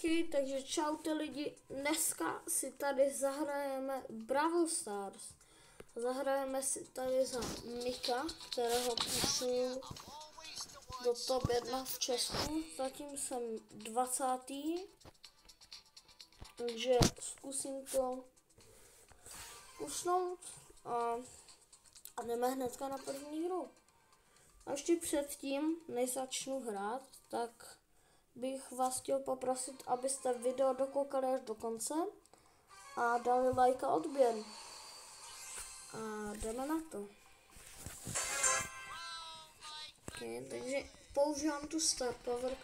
OK, takže čaute lidi, dneska si tady zahrajeme Brawl Stars. Zahrajeme si tady za Mika, kterého půjdu do top 1 v Česku. Zatím jsem 20. Takže zkusím to usnout a jdeme hnedka na první hru. A ještě předtím, než začnu hrát, tak bych vás chtěl poprosit, abyste video dokoukali až do konce a dali like a odběr. A jdeme na to. Okay, takže používám tu Star Power,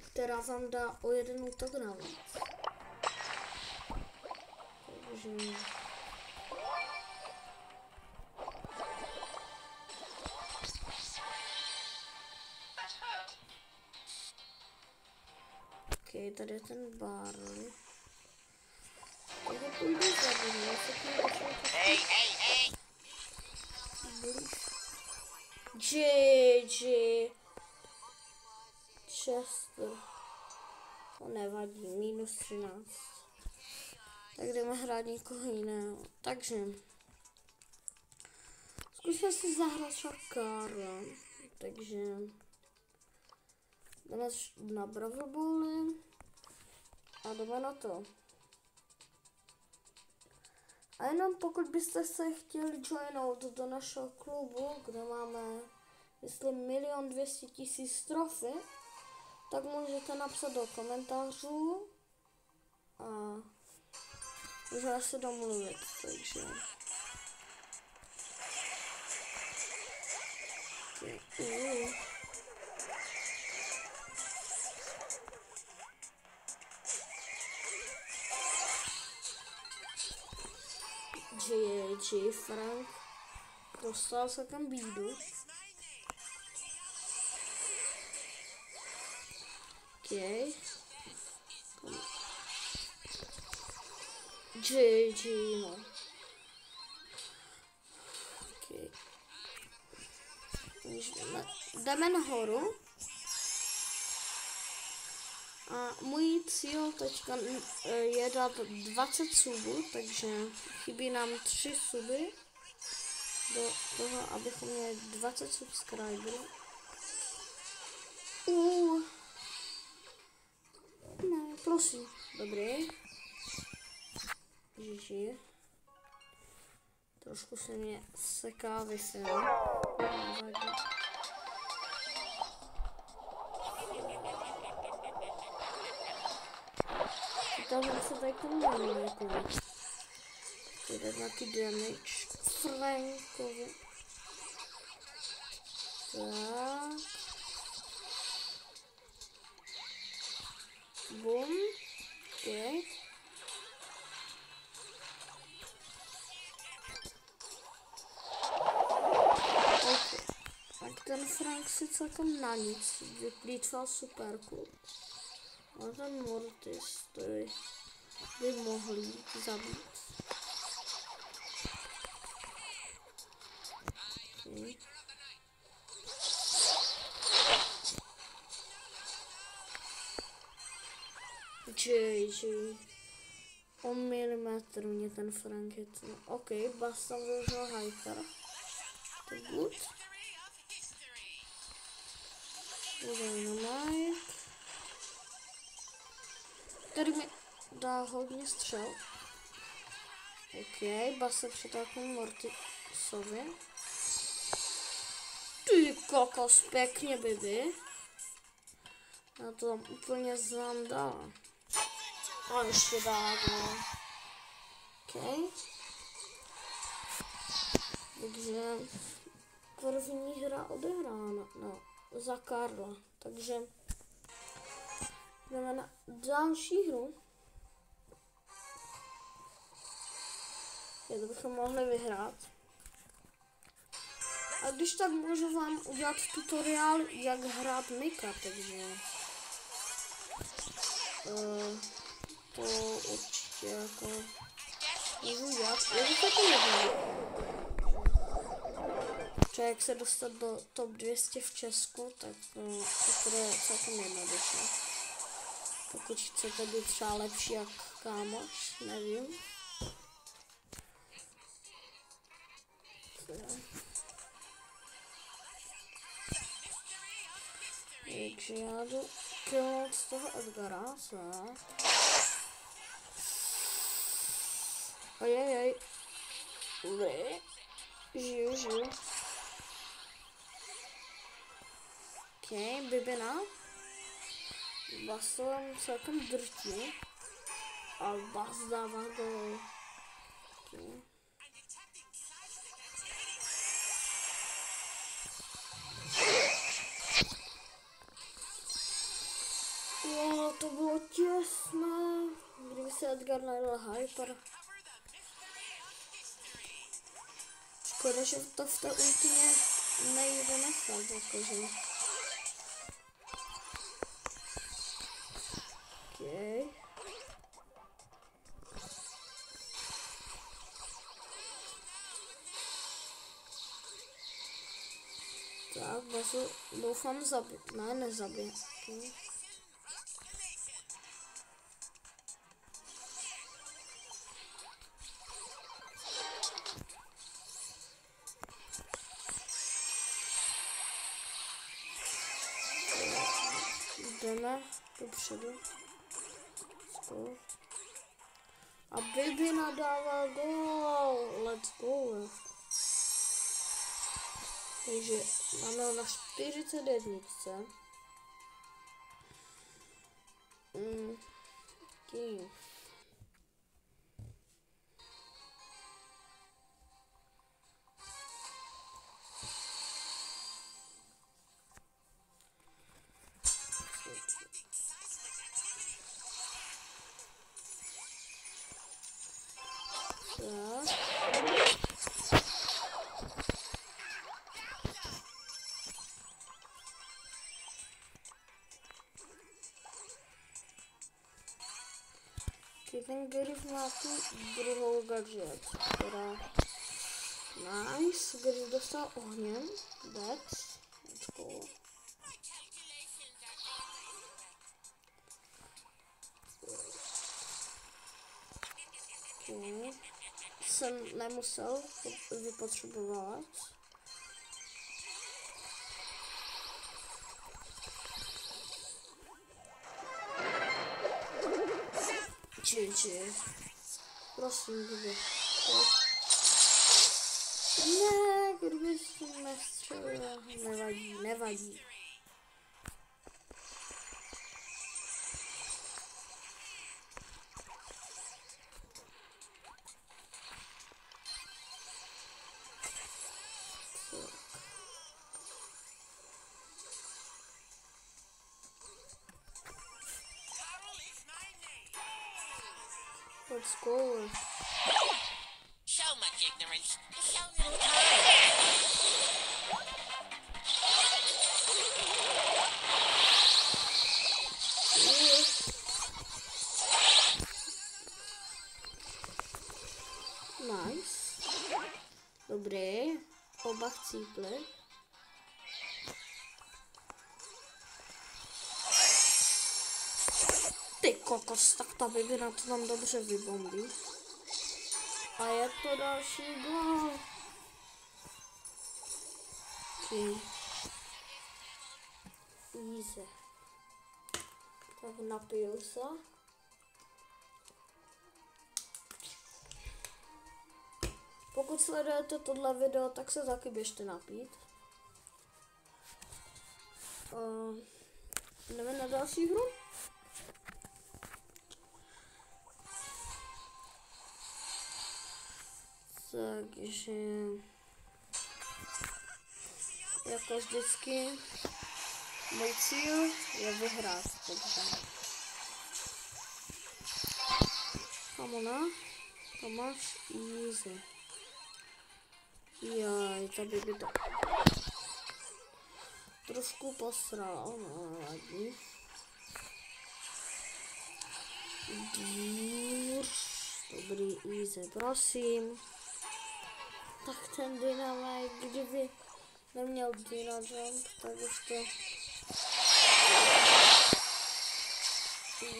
která vám dá o 1 útok navíc. Takže OK, tady je ten Barley. Takže půjdu zabít, Hey! GG Chester. To nevadí, -13. Tak jdeme hrát někoho jiného. Takže zkusíme si zahrát Karla. Takže jdeme na Brawl Bally a jdeme na to. A jenom pokud byste se chtěli joinout do našeho klubu, kde máme, myslím, 1 200 000 trofy, tak můžete napsat do komentářů a můžeme se domluvit, takže GG Frank dostal se tam bídu. OK. GG no. OK. Jdeme nahoru. A můj cíl teďka je dát 20 subů, takže chybí nám 3 suby do toho, abychom měli 20 subscriberů. Ne, prosím. Dobrý. Ježi. Trošku se mě seká Wi-Fi. Tam se tady tomu dáme jako jde nějaký damage Frankovi. Tak. Bum. OK. Tak ten Frank si celkem na nic vyplýtval superku. A ten Mortis, to by mohli zabít. Okay. GG. O milimetr mě ten Frank hitnul. OK, Basta využil Hyper. To je good. Dynamite. Tady mi dá hodně střel. OK, Bas se přitáhl Mortisovi. Ty kokos, pěkně, baby. Já to tam úplně zandala. A ještě dát, no. OK. Takže první hra odehrána, no, za Karla. Takže jdeme na další hru. To bychom mohli vyhrát. A když tak můžu vám udělat tutoriál, jak hrát Mika, takže to určitě jako můžu udělat. Jak se dostat do top 200 v Česku, tak to je celkem jednoduché. Pokud chcete být třeba lepší jak kámoš, nevím. Takže já jdu killnout z toho Edgara, co? Ojej. Žiju. Ok, bibina. Bas to celkem drtí. A Bas dává gol. Okay. Jo, to bylo těsné. Kdyby se Edgar nadal hyper. Škoda, že to v té ultimě nejde nechat, jakože. Okay. Tak, Basu doufám zabít. Ne, nezabije. Okay. Jdeme dopředu. A bibina dává gol. Let's go. Takže máme na 41. Okay. Ten Griff má tu druhou gadget, která... Nice, Griff dostal ohněm, that's cool. Okay. Jsem nemusel vypotřebovat. GG. Prosím, kdyby. Ne, kdyby si nestřelil. Nevadí. Let's go. So much ignorance. So little time. Nice. Dobrý. Oba chcípli. Ty kokos, tak ta bibina to tam dobře vybombí. A je to další gol. Okay. Easy. Tak napiju se. Pokud sledujete tohle video, tak se taky běžte napít. Jdeme na další hru. Takže jako vždycky můj cíl je vyhrát. Kamona, to máš easy. Jaj, tady by to trošku posral, no vadí. Dobrý easy, prosím. Tak ten dynamite, kdyby neměl dynajump, tak už to... GG,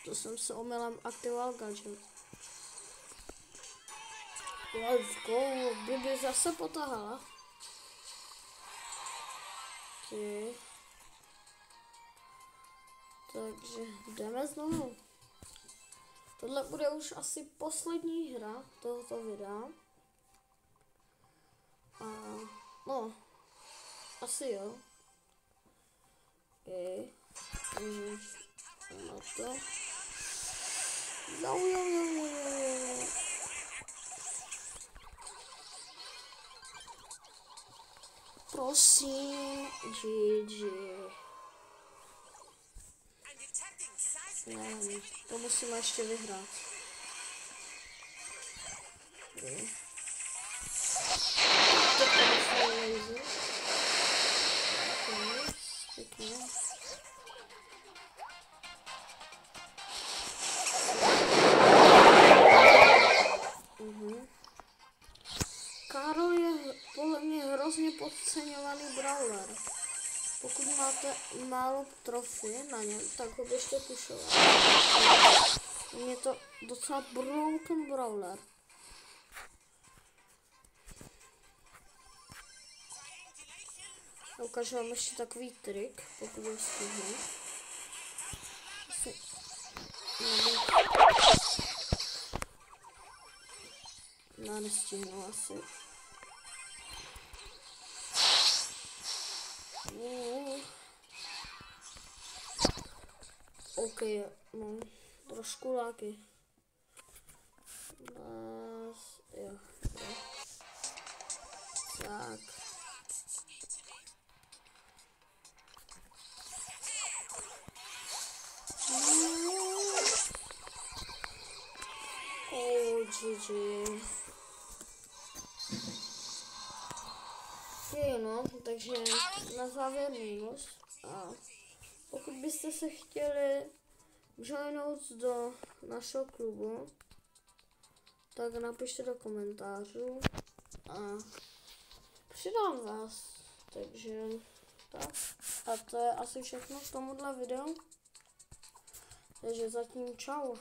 to jsem se omylem aktivoval gadget. Let's go, Bibi zase potahala. Okay. Takže jdeme znovu. Tohle bude už asi poslední hra tohoto videa. A no, asi jo. Okay. Na to. Jo. Prosím, GG. Ne, to musíme ještě vyhrát. Okay. Karol je podle mě hrozně podceňovaný brawler. Pokud máte málo trofy na něm, tak ho běžte pušovat. Je to docela broken brawler. Ukážu vám ještě takový trik, pokud ho stihnu. Nestihnu asi. OK, mám trošku láky. Jo. Tak. GG. No, takže na závěr minus. A pokud byste se chtěli joinout do našeho klubu, tak napište do komentářů a přidám vás. Takže tak. A to je asi všechno k tomuhle videu. Takže zatím čau.